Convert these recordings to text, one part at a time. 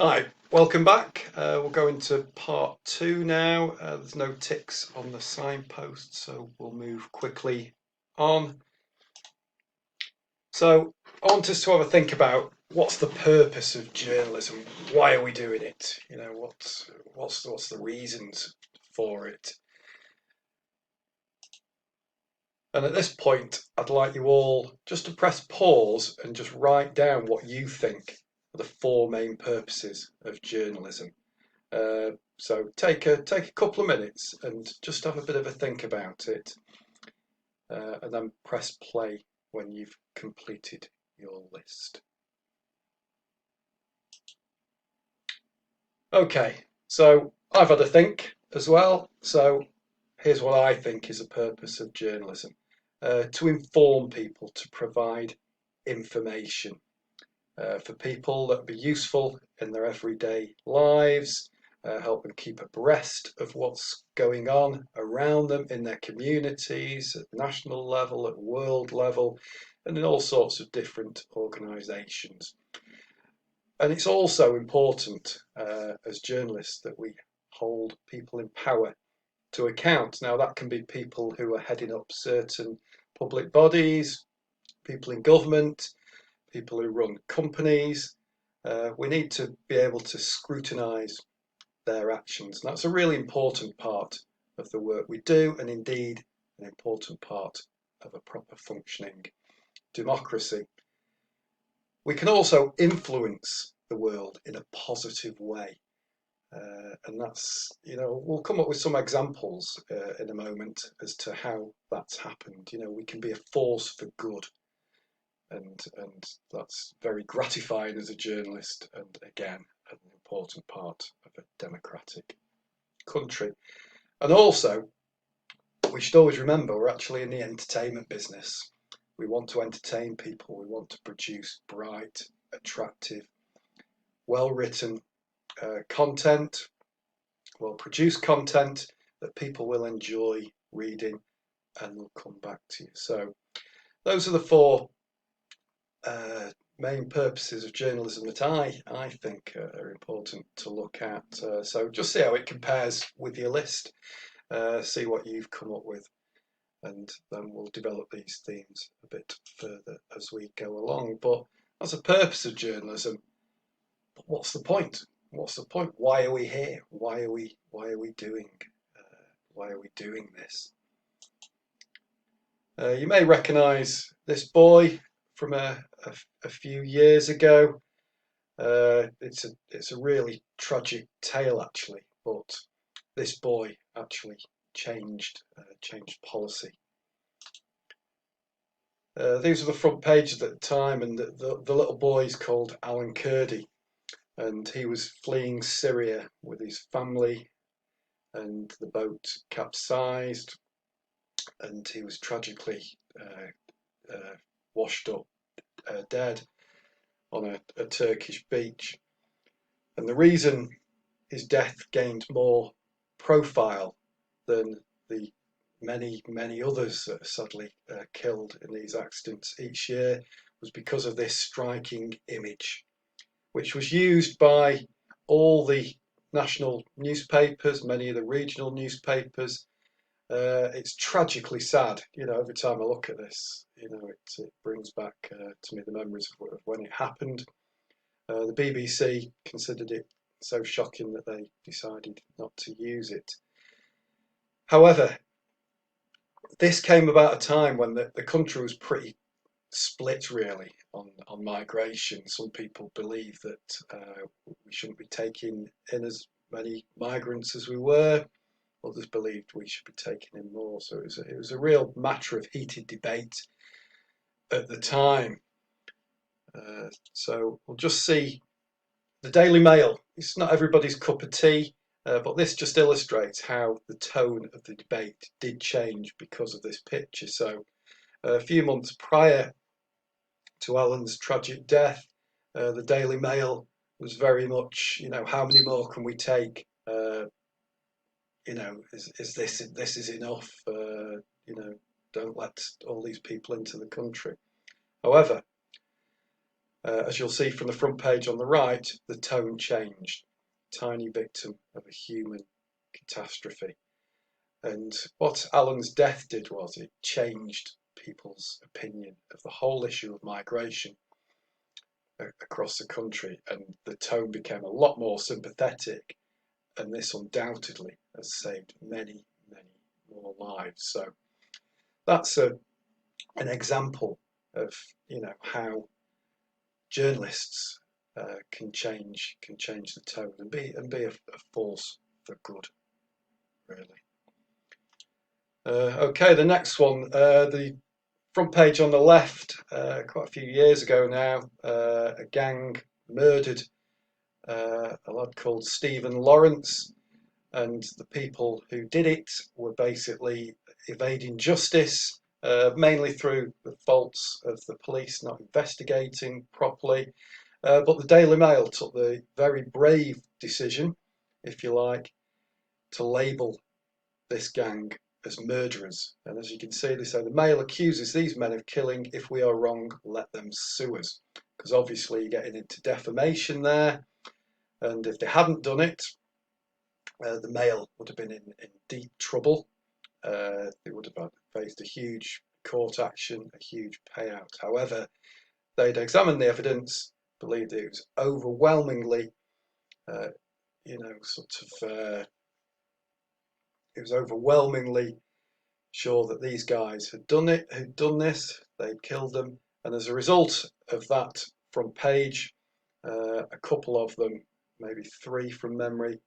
Hi, welcome back. We'll go into part two now. There's no ticks on the signpost, so we'll move quickly on. So I want us to have a think about what's the purpose of journalism? Why are we doing it? You know, what's the reasons for it? And at this point, I'd like you all just to press pause and just write down what you think are the four main purposes of journalism. So take a couple of minutes and just have a bit of a think about it, and then press play when you've completed your list. Okay, so I've had a think as well. So here's what I think is a purpose of journalism: to inform people, to provide information for people that be useful in their everyday lives, help them keep abreast of what's going on around them in their communities, at national level, at world level, and in all sorts of different organisations. And it's also important as journalists that we hold people in power to account. Now, that can be people who are heading up certain public bodies, people in government, people who run companies. We need to be able to scrutinise their actions. And that's a really important part of the work we do, and indeed an important part of a proper functioning democracy. We can also influence the world in a positive way. And that's, we'll come up with some examples in a moment as to how that's happened. We can be a force for good, and that's very gratifying as a journalist, and again, an important part of a democratic country. And also, we should always remember we're actually in the entertainment business. We want to entertain people. We want to produce bright, attractive, well-written content, well-produced content that people will enjoy reading and will come back to you. So those are the four main purposes of journalism that I think are important to look at. So just see how it compares with your list, see what you've come up with, and then we'll develop these themes a bit further as we go along. But that's the purpose of journalism. But what's the point? What's the point? Why are we here? Why are we doing this? You may recognise this boy from a few years ago. It's a really tragic tale actually, but this boy actually changed policy. These were the front pages at the time, and the little boy is called Alan Kurdi, and he was fleeing Syria with his family, and the boat capsized, and he was tragically washed up dead on a Turkish beach. And the reason his death gained more profile than the many others that are sadly killed in these accidents each year was because of this striking image, which was used by all the national newspapers, many of the regional newspapers. It's tragically sad. Every time I look at this, it brings back to me the memories of when it happened. The BBC considered it so shocking that they decided not to use it. However, this came about a time when the country was pretty split really on migration. Some people believe that we shouldn't be taking in as many migrants as we were. Others believed we should be taking in more. So it was a real matter of heated debate at the time. So we'll just see the Daily Mail. It's not everybody's cup of tea, but this just illustrates how the tone of the debate did change because of this picture. So a few months prior to Alan's tragic death, the Daily Mail was very much, how many more can we take? Is this is enough? Don't let all these people into the country. However, As you'll see from the front page on the right, the tone changed. Tiny victim of a human catastrophe. And what Alan's death did was it changed people's opinion of the whole issue of migration across the country, and the tone became a lot more sympathetic, and this undoubtedly has saved many, many more lives. So that's an example of how journalists can change the tone and be a force for good, really. Okay, the next one, the front page on the left. Quite a few years ago now, a gang murdered a lad called Stephen Lawrence, and the people who did it were basically evading justice, mainly through the faults of the police not investigating properly. But the Daily Mail took the very brave decision, if you like, to label this gang as murderers. And as you can see, they say the Mail accuses these men of killing. If we are wrong, let them sue us. Because obviously you're getting into defamation there. And if they hadn't done it, the Mail would have been in deep trouble. They would have faced a huge court action, a huge payout. However, they'd examined the evidence, believed it was overwhelmingly, it was overwhelmingly sure that these guys had done this, they'd killed them, and as a result of that front page, a couple of them, maybe three from memory,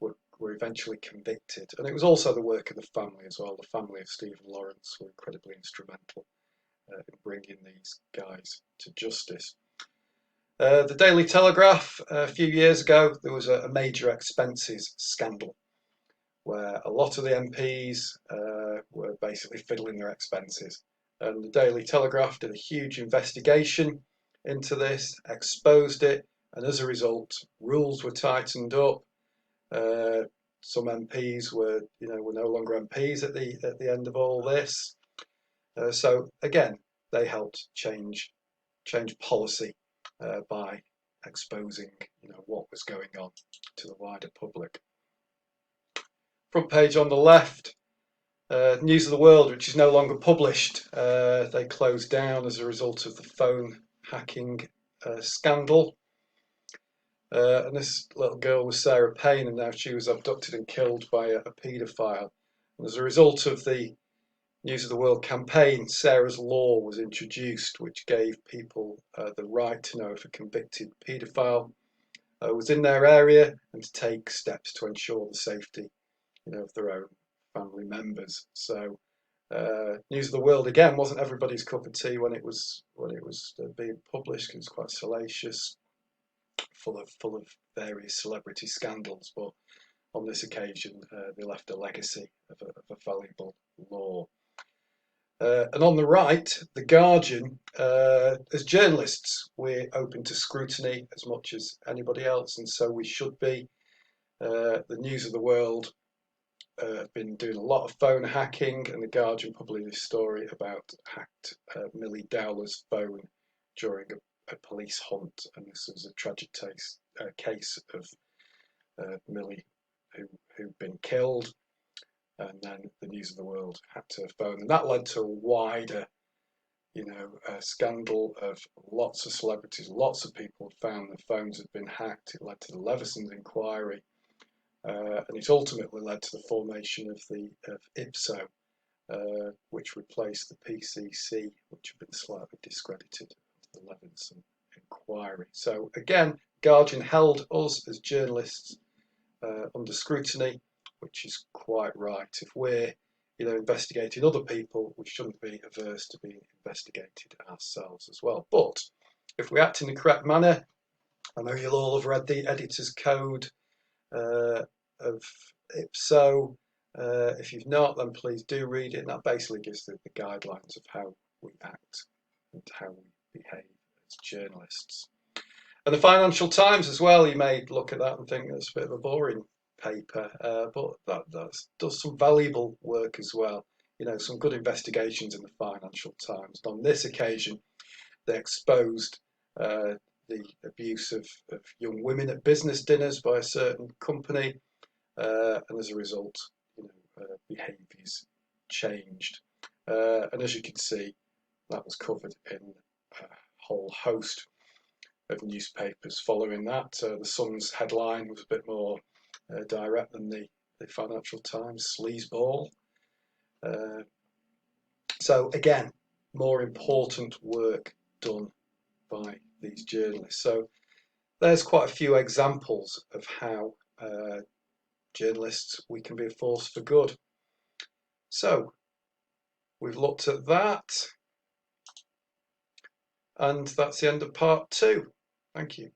were eventually convicted. And it was also the work of the family as well. The family of Stephen Lawrence were incredibly instrumental in bringing these guys to justice. The Daily Telegraph, a few years ago, there was a major expenses scandal where a lot of the MPs were basically fiddling their expenses. And the Daily Telegraph did a huge investigation into this, exposed it, and as a result, rules were tightened up. Some MPs were no longer MPs at the end of all this. So again, they helped change policy by exposing what was going on to the wider public. Front page on the left, News of the World, which is no longer published. They closed down as a result of the phone hacking scandal. And this little girl was Sarah Payne, and now she was abducted and killed by a paedophile. And as a result of the News of the World campaign, Sarah's Law was introduced, which gave people the right to know if a convicted paedophile was in their area and to take steps to ensure the safety of their own family members. So News of the World again wasn't everybody's cup of tea when it was being published, because it's quite salacious, full of various celebrity scandals. But on this occasion, they left a legacy of a valuable law. And on the right, The Guardian, as journalists, we're open to scrutiny as much as anybody else, and so we should be. The News of the World have been doing a lot of phone hacking, and The Guardian published this story about hacked Millie Dowler's phone during a police hunt, and this was a tragic case of Millie who'd been killed, and then the News of the World hacked her phone, and that led to a wider scandal of lots of celebrities, lots of people found their phones had been hacked. It led to the Leveson inquiry. And it ultimately led to the formation of IPSO, which replaced the PCC, which had been slightly discredited after the Leveson inquiry. So again, Guardian held us as journalists under scrutiny, which is quite right. If we're investigating other people, we shouldn't be averse to being investigated ourselves as well. But if we act in the correct manner, I know you'll all have read the editor's code of IPSO. If you've not, then please do read it. And that basically gives the guidelines of how we act and how we behave as journalists. And the Financial Times as well, you may look at that and think that's a bit of a boring paper, but that does some valuable work as well. Some good investigations in the Financial Times. And on this occasion, they exposed the abuse of young women at business dinners by a certain company, and as a result, behaviours changed. And as you can see, that was covered in a whole host of newspapers following that. The Sun's headline was a bit more direct than the Financial Times, sleazeball. So again, more important work done by these journalists. So there's quite a few examples of how journalists, we can be a force for good. So we've looked at that, and that's the end of part 2. Thank you.